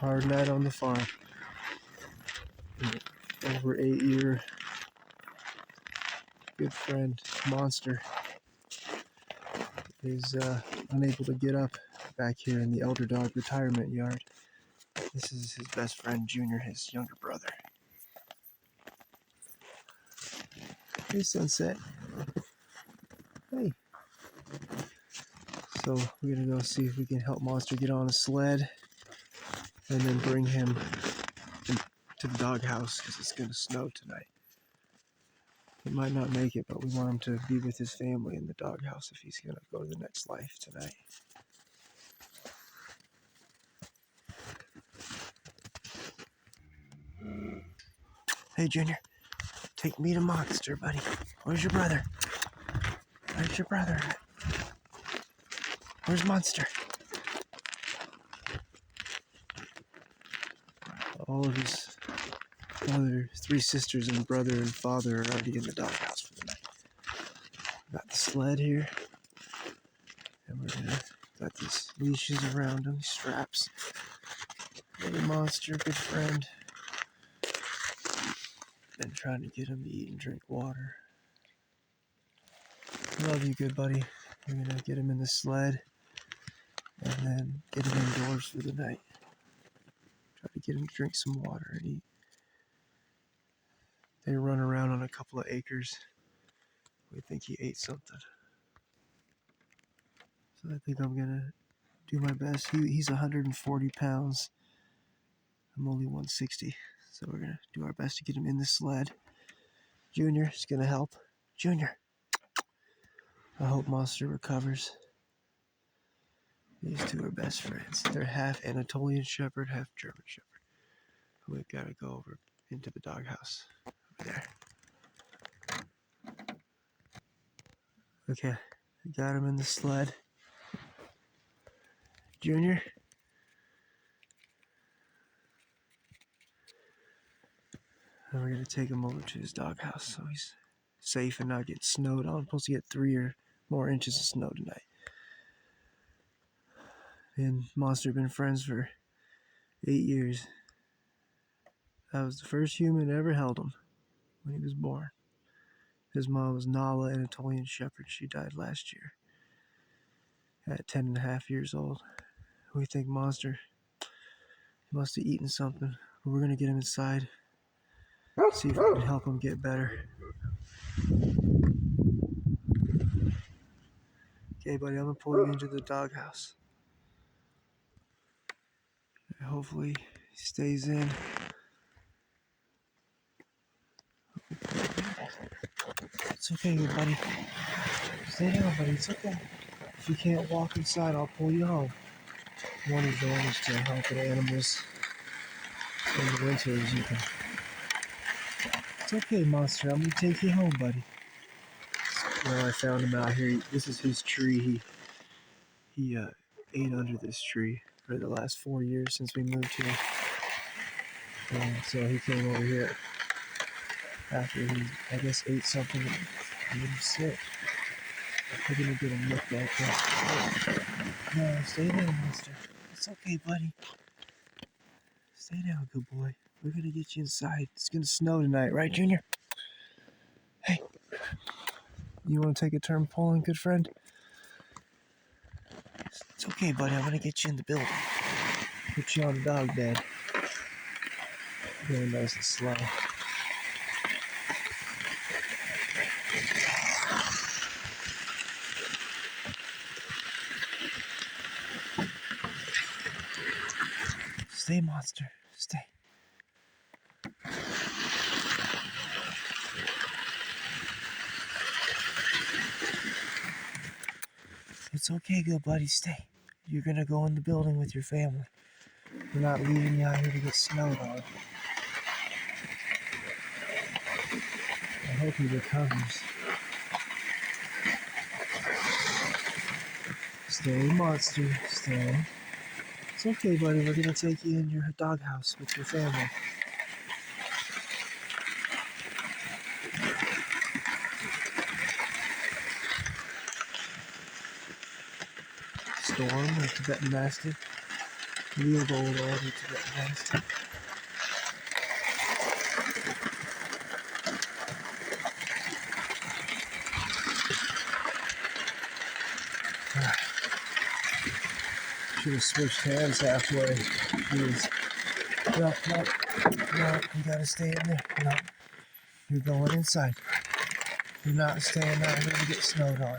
Hard night on the farm. Over 8-year good friend, Monster, is unable to get up back here in the elder dog retirement yard. This is his best friend, Junior, his younger brother. Hey, Sunset. Hey. So we're gonna go see if we can help Monster get on a sled and then bring him to the doghouse because it's gonna snow tonight. He might not make it, but we want him to be with his family in the doghouse if he's gonna go to the next life tonight. Hey, Junior, take me to Monster, buddy. Where's your brother? Where's your brother at? Where's Monster? All of his other 3 sisters and brother and father are already in the doghouse for the night. Got the sled here, and we're gonna got these leashes around him, straps. Little Monster, good friend. Been trying to get him to eat and drink water. Love you, good buddy. We're gonna get him in the sled and then get him indoors for the night. Try to get him to drink some water and eat. They run around on a couple of acres. We think he ate something. So I think I'm gonna do my best. He's 140 pounds. I'm only 160. So we're gonna do our best to get him in the sled. Junior is gonna help. Junior. I hope Monster recovers. These two are best friends. They're half Anatolian Shepherd, half German Shepherd. We've got to go over into the doghouse. Over there. Okay, I got him in the sled. Junior. And we're going to take him over to his doghouse so he's safe and not get snowed on. I'm supposed to get 3 or more inches of snow tonight. And Monster have been friends for 8 years. I was the first human that ever held him when he was born. His mom was Nala, Anatolian Shepherd. She died last year at 10 and a half years old. We think Monster must have eaten something. We're going to get him inside, see if we can help him get better. Okay, buddy, I'm going to pull you into the doghouse. Hopefully he stays in. It's okay, good buddy. Stay down, buddy. It's okay. If you can't walk inside, I'll pull you home. One advantage to helping animals in the winter is you can... It's okay, Monster. I'm going to take you home, buddy. Well, I found him out here. This is his tree. He ate under this tree for the last 4 years since we moved here. And so he came over here after he, I guess, ate something that made him sick. We're gonna get him looked at. No, stay down, Monster. It's okay, buddy. Stay down, good boy. We're gonna get you inside. It's gonna snow tonight, right, Junior? Hey, you wanna take a turn pulling, good friend? It's okay, buddy. I'm gonna get you in the building. Put you on the dog bed. Really nice and slow. Stay, Monster. Stay. It's okay, good buddy. Stay. You're gonna go in the building with your family. We're not leaving you out here to get snowed on. I hope he recovers. Stay, Monster. Stay. It's okay, buddy. We're gonna take you in your doghouse with your family. Storm, the Tibetan Mastiff. Leo Gold ordered to get nasty. Should have switched hands halfway. Please. No, you gotta stay in there. No, you're going inside. You're not staying out here to get snowed on.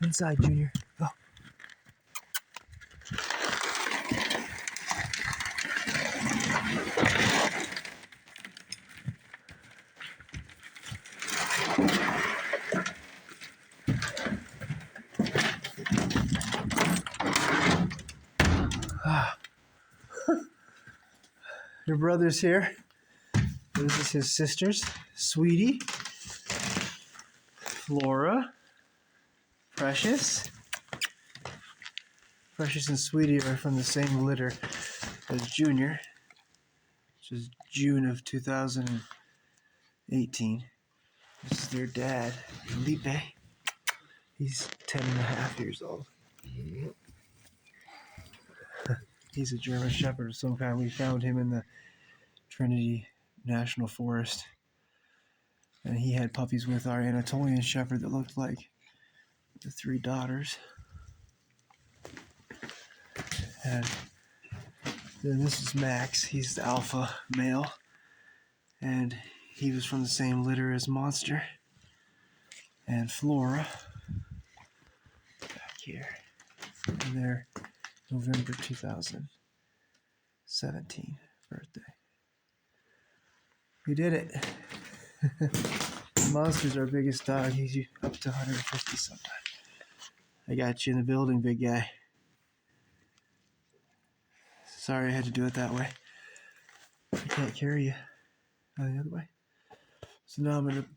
Inside, Junior. Go. Your brother's here. This is his sisters, Sweetie, Flora, Precious. Precious and Sweetie are from the same litter as Junior, which is June of 2018. This is their dad, Felipe. He's 10 and a half years old. He's a German Shepherd of some kind. We found him in the Trinity National Forest. And he had puppies with our Anatolian Shepherd that looked like the three daughters. And then this is Max. He's the alpha male. And he was from the same litter as Monster. And Flora. Back here. And their November 2017 birthday. We did it. Monster's our biggest dog. He's up to 150 sometimes. I got you in the building, big guy. Sorry I had to do it that way. I can't carry you the other way. So now I'm going to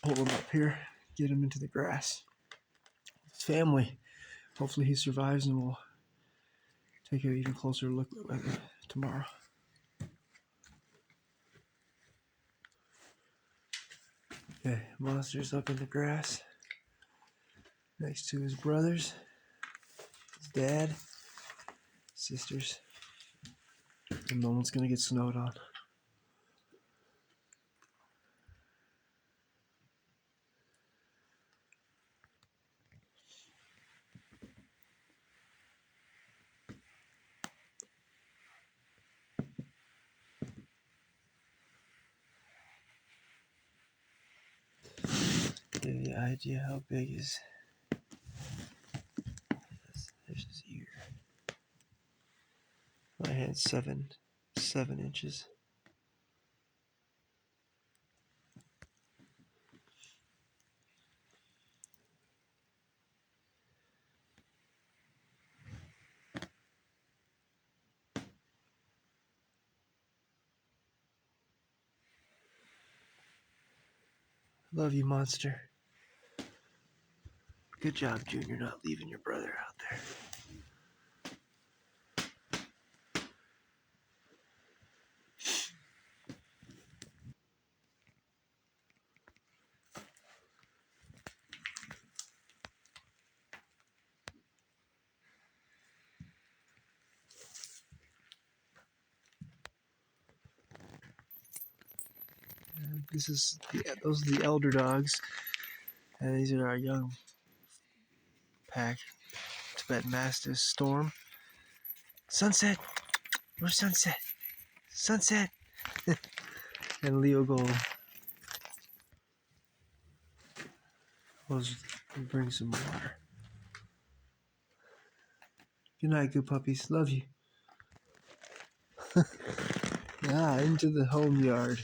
pull him up here, get him into the grass. His family. Hopefully he survives and we'll take an even closer look at it tomorrow. Okay, Monster's up in the grass next to his brothers, his dad, sisters, and no one's gonna get snowed on. Give you an idea how big is this. There's his ear. My hand's 7 inches. Love you, Monster. Good job, Junior, not leaving your brother out there. Those are the elder dogs, and these are our young pack. Tibetan Mastiff, Storm, Sunset. Where's Sunset? Sunset. And Leo Gold. Let's bring some water. Good night, good puppies. Love you. Into the home yard.